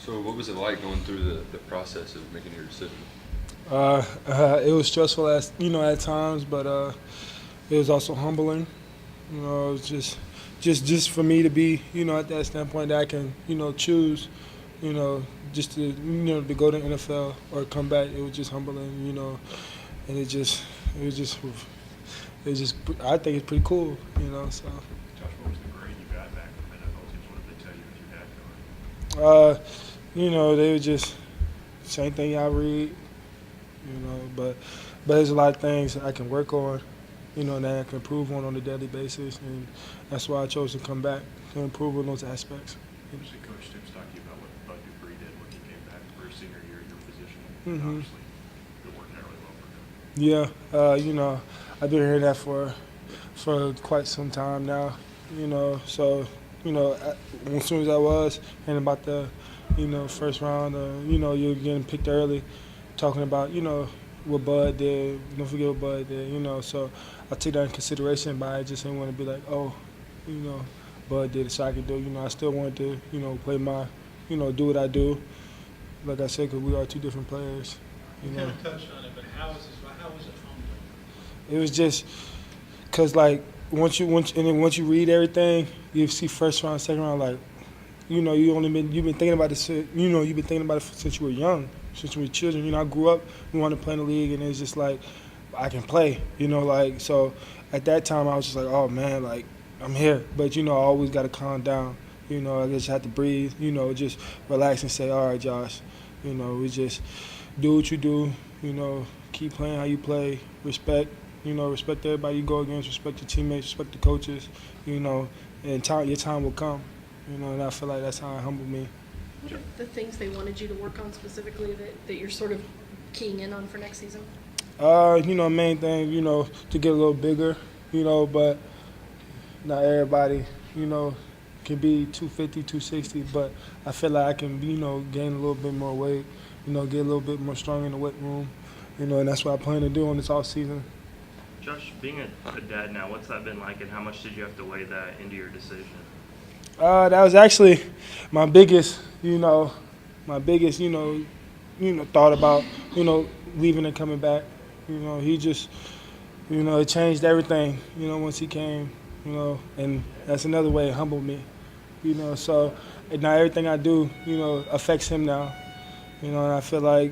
So what was it like going through the process of making your decision? It was stressful at times, but it was also humbling. It was just for me to be, at that standpoint that I can, choose, you know, just to go to NFL or come back. It was just humbling, and it was just, I think it's pretty cool. So, Josh, what was the grade you got back from NFL teams? What did they tell you as you had going? uh, they were just same thing I read, but there's a lot of things I can work on, that I can improve on a daily basis, and that's why I chose to come back to improve on those aspects. Obviously, Coach Tips talked to you about what Bud Dupree did when he came back for his senior year in your position. And hmm obviously, it worked out really well for him. Yeah, I've been hearing that for quite some time now. So as soon as I was hearing about the first round, you're getting picked early, talking about what Bud did. Don't forget what Bud did. So I took that in consideration, but I just didn't want to be like, oh, you know, Bud did it, so I could do. I still wanted to play my, do what I do. Like I said, because we are two different players. You kind of touched on it, but how was it humbling? It was just because like once you read everything, you see first round, second round, like you've been thinking about this. You've been thinking about it since you were young, since you were children. I grew up, we wanted to play in the league, and it's just like I can play. Like so. At that time, I was just like, oh man, like I'm here. But I always got to calm down. I just have to breathe. Just relax and say, all right, Josh. We just do what you do. Keep playing how you play. Respect. Respect everybody you go against. Respect your teammates. Respect the coaches. And your time will come. And I feel like that's how it humbled me. What are the things they wanted you to work on specifically that you're sort of keying in on for next season? Main thing, to get a little bigger, but not everybody, can be 250, 260, but I feel like I can, gain a little bit more weight, get a little bit more strong in the weight room, and that's what I plan to do on this off season. Josh, being a dad now, what's that been like, and how much did you have to weigh that into your decision? That was actually my biggest, thought about, leaving and coming back. He just, it changed everything, once he came, and that's another way it humbled me, so now everything I do, affects him now, and I feel like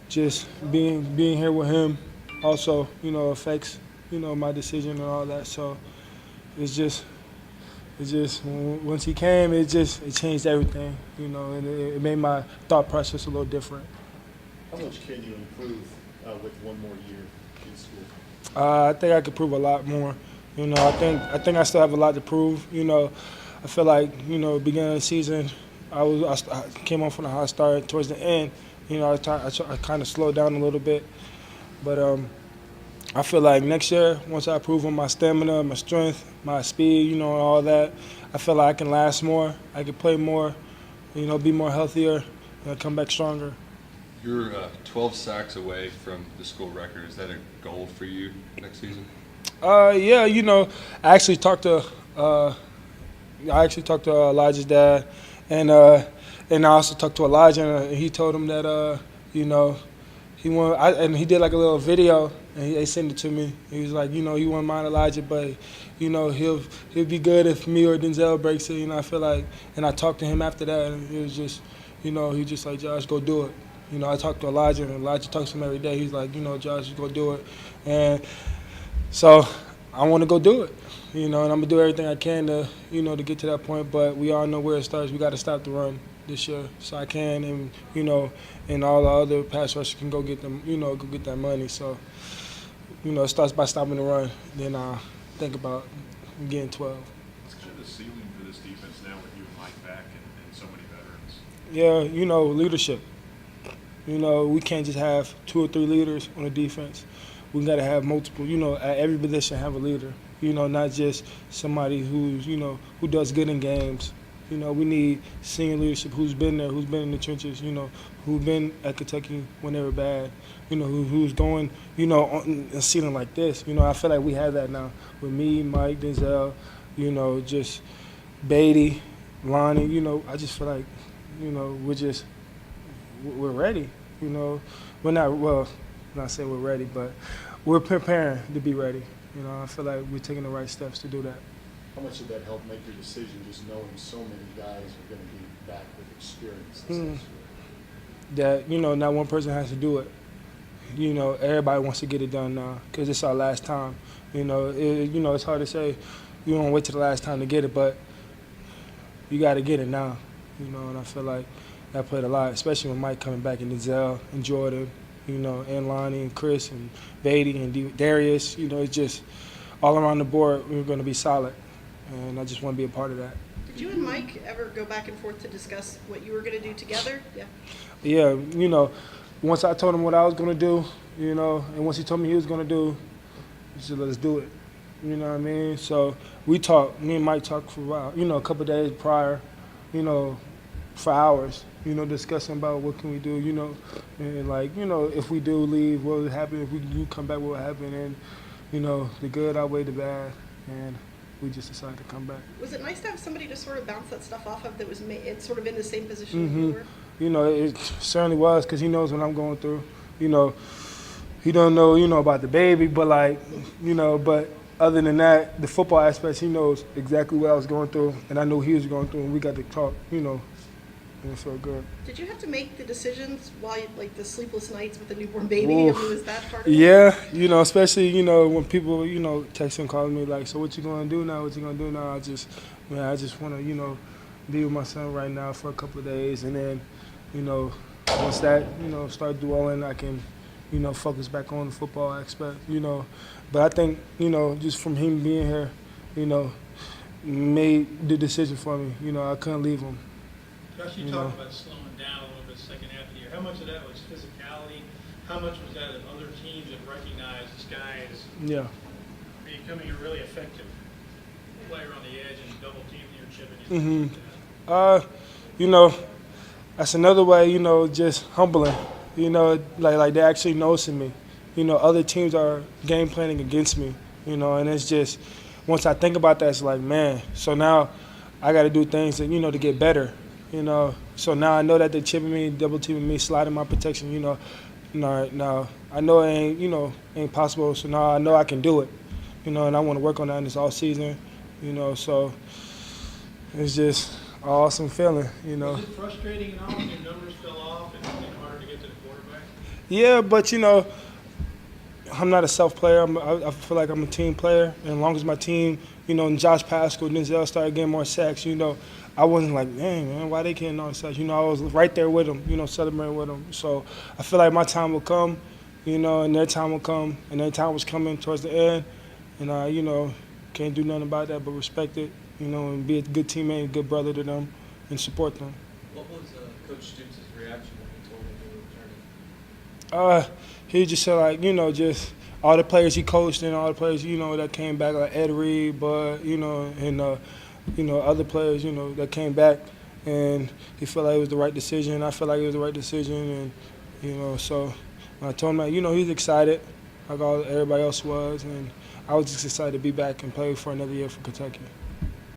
just being here with him also, affects, my decision and all that, so it's just once he came, it changed everything, and it made my thought process a little different. How much can you improve with one more year in school? I think I could prove a lot more. I think I still have a lot to prove. I feel like beginning of the season, I came off on a hot start. Towards the end, I kind of slowed down a little bit, but I feel like next year, once I prove on my stamina, my strength, my speed, and all that, I feel like I can last more. I can play more, be more healthier, and come back stronger. You're 12 sacks away from the school record. Is that a goal for you next season? Yeah, I actually talked to Elijah's dad, and I also talked to Elijah, and he told him that and he did like a little video, and they sent it to me. He was like, he wouldn't mind Elijah, but he'll be good if me or Denzel breaks it. I feel like, and I talked to him after that, and it was just, he just like, Josh, go do it. I talked to Elijah, and Elijah talks to him every day. He's like, Josh, just go do it. And so I want to go do it, and I'm going to do everything I can to, to get to that point. But we all know where it starts. We got to stop the run this year. So I can, and, and all the other pass rushers can go get them, go get that money. So, it starts by stopping the run. Then I think about getting 12. What's kind of the ceiling for this defense now with you and Mike back and so many veterans? Yeah, leadership. We can't just have 2 or 3 leaders on the defense. We got to have multiple, at every position have a leader, not just somebody who's, who does good in games. We need senior leadership who's been there, who's been in the trenches, who's been at Kentucky when they were bad, who's going, on a ceiling like this. I feel like we have that now with me, Mike, Denzel, just Beatty, Lonnie, I just feel like you know, we're ready. You know, not saying we're ready, but we're preparing to be ready. You know, I feel like we're taking the right steps to do that. How much did that help make your decision, just knowing so many guys are gonna be back with experience this Mm. next year? That, you know, not one person has to do it. You know, everybody wants to get it done now because it's our last time. You know, it's hard to say you don't wait till the last time to get it, but you got to get it now. You know, and I feel like that played a lot, especially with Mike coming back and Denzel and Jordan, you know, and Lonnie and Chris and Beatty and Darius. You know, it's just all around the board, we're going to be solid. And I just want to be a part of that. Did you and Mike ever go back and forth to discuss what you were gonna do together? Yeah. Yeah, you know, once I told him what I was going to do, you know, and once he told me he was going to do, he said, let's do it. You know what I mean? So we talked, me and Mike talked for a while, you know, a couple of days prior, you know, for hours, you know, discussing about what can we do, you know, and like, you know, if we do leave, what would happen? If we do come back, what would happen? And, you know, the good outweighed the bad, and we just decided to come back. Was it nice to have somebody to sort of bounce that stuff off of that was it's sort of in the same position you were? You know, it certainly was because he knows what I'm going through. You know, he don't know, you know, about the baby, but like, you know, but other than that, the football aspects, he knows exactly what I was going through, and I knew he was going through, and we got to talk, you know, and it felt good. Did you have to make the decisions while you, like the sleepless nights with the newborn baby? Oof. I mean, was that part of it? Yeah, you know, especially, you know, when people, you know, text and call me like, so what you going to do now? What you going to do now? I just want to, you know, be with my son right now for a couple of days, and then, you know, once that, you know, start dwelling, I can, you know, focus back on the football aspect, you know. But I think, you know, just from him being here, you know, made the decision for me. You know, I couldn't leave him. Josh, you talked about slowing down a little bit second half of the year. How much of that was physicality? How much was that of other teams that recognize this guy is Yeah. becoming a really effective player on the edge and double teaming you and chipping you? You know, that's another way, you know, just humbling. You know, like they actually noticing me. You know, other teams are game planning against me, you know, and it's just, once I think about that, it's like, man, so now I got to do things that, you know, to get better, you know. So now I know that they're chipping me, double teaming me, sliding my protection, you know. Now I know it ain't, you know, ain't possible, so now I know I can do it, you know, and I want to work on that in this all season, you know, so it's just an awesome feeling, you know. Was it frustrating and all when your numbers fell off and it was harder to get to the quarterback? Yeah, but, you know, I'm not a self player. I feel like I'm a team player. And as long as my team, you know, and Josh Paschal, Denzel started getting more sacks, you know, I wasn't like, dang, man, why they getting all the sacks? You know, I was right there with them, you know, celebrating with them. So I feel like my time will come, you know, and their time will come. And their time was coming towards the end. And I, you know, can't do nothing about that but respect it, you know, and be a good teammate, a good brother to them, and support them. What was Coach Stoops' reaction when he told him you were returning? He just said, like, you know, just all the players he coached and all the players, you know, that came back, like Ed Reed, Bud, you know, and, you know, other players, you know, that came back. And he felt like it was the right decision. I felt like it was the right decision. And, you know, so I told him that, you know, he's excited, like everybody else was. And I was just excited to be back and play for another year for Kentucky.